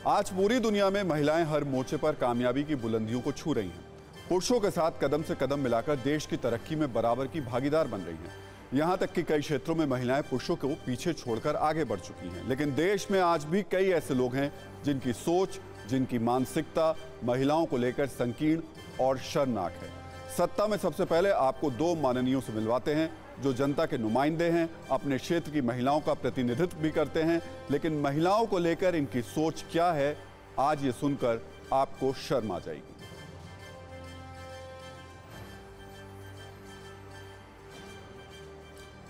आज पूरी दुनिया में महिलाएं हर मोर्चे पर कामयाबी की बुलंदियों को छू रही हैं। पुरुषों के साथ कदम से कदम मिलाकर देश की तरक्की में बराबर की भागीदार बन रही हैं। यहाँ तक कि कई क्षेत्रों में महिलाएं पुरुषों को पीछे छोड़कर आगे बढ़ चुकी हैं। लेकिन देश में आज भी कई ऐसे लोग हैं जिनकी सोच, जिनकी मानसिकता महिलाओं को लेकर संकीर्ण और शर्मनाक है। सत्ता में सबसे पहले आपको दो माननीयों से मिलवाते हैं जो जनता के नुमाइंदे हैं, अपने क्षेत्र की महिलाओं का प्रतिनिधित्व भी करते हैं, लेकिन महिलाओं को लेकर इनकी सोच क्या है, आज ये सुनकर आपको शर्म आ जाएगी।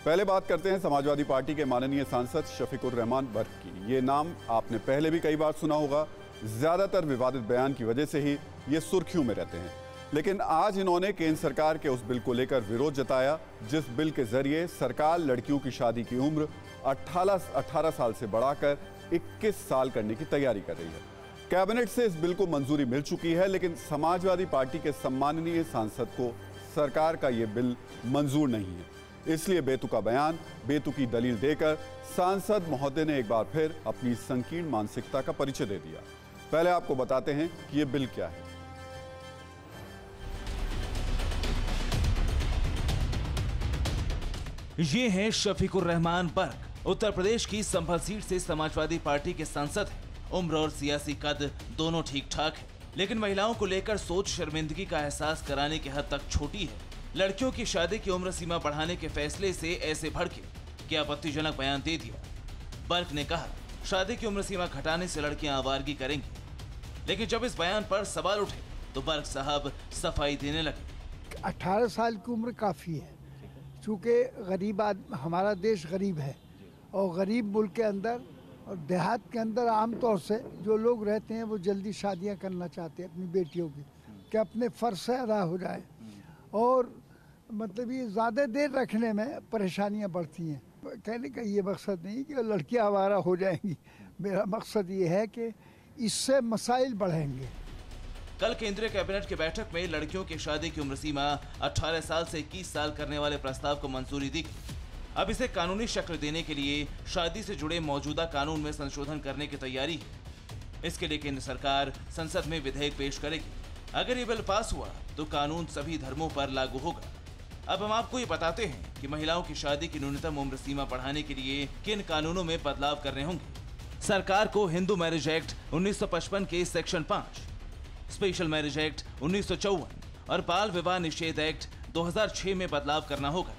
पहले बात करते हैं समाजवादी पार्टी के माननीय सांसद शफीकुर रहमान बर्क की। ये नाम आपने पहले भी कई बार सुना होगा। ज्यादातर विवादित बयान की वजह से ही ये सुर्खियों में रहते हैं। लेकिन आज इन्होंने केंद्र सरकार के उस बिल को लेकर विरोध जताया जिस बिल के जरिए सरकार लड़कियों की शादी की उम्र 18 साल से बढ़ाकर 21 साल करने की तैयारी कर रही है। कैबिनेट से इस बिल को मंजूरी मिल चुकी है, लेकिन समाजवादी पार्टी के सम्माननीय सांसद को सरकार का यह बिल मंजूर नहीं है। इसलिए बेतुका बयान, बेतुकी दलील देकर सांसद महोदय ने एक बार फिर अपनी संकीर्ण मानसिकता का परिचय दे दिया। पहले आपको बताते हैं कि यह बिल क्या है। ये हैं शफीकुर रहमान बर्क। उत्तर प्रदेश की संभल सीट से समाजवादी पार्टी के सांसद हैं। उम्र और सियासी कद दोनों ठीक ठाक है, लेकिन महिलाओं को लेकर सोच शर्मिंदगी का एहसास कराने की हद तक छोटी है। लड़कियों की शादी की उम्र सीमा बढ़ाने के फैसले से ऐसे भड़के कि आपत्तिजनक बयान दे दिया। बर्क ने कहा, शादी की उम्र सीमा घटाने से लड़कियां आवारगी करेंगी, लेकिन जब इस बयान पर सवाल उठे तो बर्क साहब सफाई देने लगे। 18 साल की उम्र काफ़ी है, चूँकि हमारा देश गरीब है और गरीब मुल्क के अंदर और देहात के अंदर आमतौर से जो लोग रहते हैं वो जल्दी शादियां करना चाहते हैं अपनी बेटियों की, कि अपने फ़र्ज से अदा हो जाए, और मतलब ये ज़्यादा देर रखने में परेशानियां बढ़ती हैं। कहने का ये मकसद नहीं कि लड़कियां आवारा हो जाएंगी, मेरा मकसद ये है कि इससे मसाइल बढ़ेंगे। कल केंद्रीय कैबिनेट की बैठक में लड़कियों की शादी की उम्र सीमा 18 साल से 21 साल करने वाले प्रस्ताव को मंजूरी दी। अब इसे कानूनी शक्ल देने के लिए शादी से जुड़े मौजूदा कानून में संशोधन करने की तैयारी है। इसके लिए केंद्र सरकार संसद में विधेयक पेश करेगी। अगर ये बिल पास हुआ तो कानून सभी धर्मों पर लागू होगा। अब हम आपको ये बताते हैं कि महिलाओं की शादी की न्यूनतम उम्र सीमा बढ़ाने के लिए किन कानूनों में बदलाव करने होंगे। सरकार को हिंदू मैरिज एक्ट 1955 के सेक्शन 5, स्पेशल मैरिज एक्ट 1954 और बाल विवाह निषेध एक्ट 2006 में बदलाव करना होगा।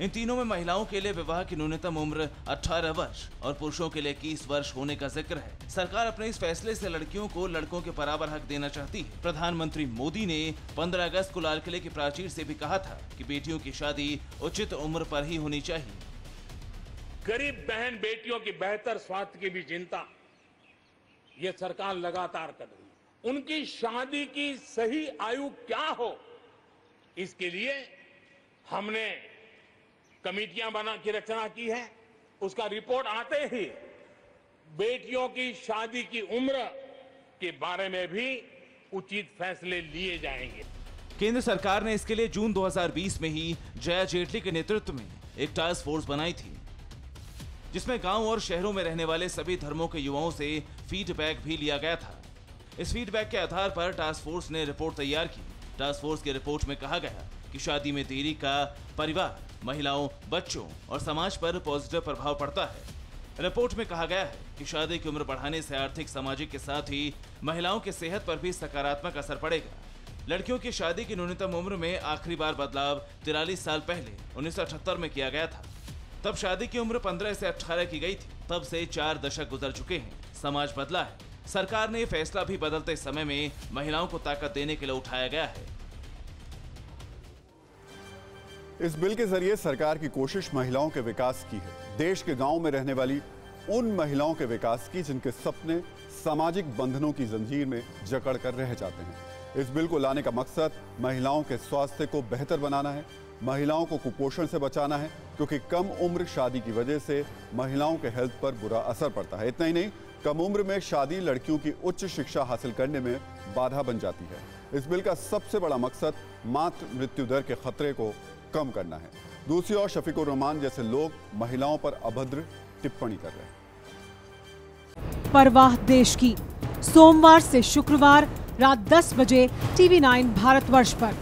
इन तीनों में महिलाओं के लिए विवाह की न्यूनतम उम्र 18 वर्ष और पुरुषों के लिए 21 वर्ष होने का जिक्र है। सरकार अपने इस फैसले से लड़कियों को लड़कों के बराबर हक देना चाहती है। प्रधानमंत्री मोदी ने 15 अगस्त को लाल किले की प्राचीर से भी कहा था कि बेटियों की शादी उचित उम्र पर ही होनी चाहिए। गरीब बहन बेटियों की बेहतर स्वास्थ्य की भी चिंता ये सरकार लगातार कर रही है। उनकी शादी की सही आयु क्या हो, इसके लिए हमने कमेटियां बना की रचना की है। उसका रिपोर्ट आते ही बेटियों की शादी की उम्र के बारे में भी उचित फैसले लिए जाएंगे। केंद्र सरकार ने इसके लिए जून 2020 में ही जया जेटली के नेतृत्व में एक टास्क फोर्स बनाई थी, जिसमें गांव और शहरों में रहने वाले सभी धर्मों के युवाओं से फीडबैक भी लिया गया था। इस फीडबैक के आधार पर टास्क फोर्स ने रिपोर्ट तैयार की। टास्क फोर्स की रिपोर्ट में कहा गया कि शादी में देरी का परिवार, महिलाओं, बच्चों और समाज पर पॉजिटिव प्रभाव पड़ता है। रिपोर्ट में कहा गया है कि शादी की उम्र बढ़ाने से आर्थिक, सामाजिक के साथ ही महिलाओं की सेहत पर भी सकारात्मक असर पड़ेगा। लड़कियों की शादी की न्यूनतम उम्र में आखिरी बार बदलाव 43 साल पहले 1978 में किया गया था। तब शादी की उम्र 15 से 18 की गई थी। तब से 4 दशक गुजर चुके हैं। समाज बदला है। सरकार ने फैसला भी बदलते समय में महिलाओं को ताकत देने के लिए उठाया गया है। इस बिल के जरिए सरकार की कोशिश महिलाओं के विकास की है। देश के गांव में रहने वाली उन महिलाओं के विकास की जिनके सपने सामाजिक बंधनों की जंजीर में जकड़ कर रह जाते हैं। इस बिल को लाने का मकसद महिलाओं के स्वास्थ्य को बेहतर बनाना है, महिलाओं को कुपोषण से बचाना है, क्योंकि कम उम्र शादी की वजह से महिलाओं के हेल्थ पर बुरा असर पड़ता है। इतना ही नहीं, कम उम्र में शादी लड़कियों की उच्च शिक्षा हासिल करने में बाधा बन जाती है। इस बिल का सबसे बड़ा मकसद मातृ मृत्यु दर के खतरे को कम करना है। दूसरी ओर शफीकुर रहमान जैसे लोग महिलाओं पर अभद्र टिप्पणी कर रहे हैं। परवाह देश की, सोमवार से शुक्रवार रात 10 बजे TV9 भारतवर्ष पर।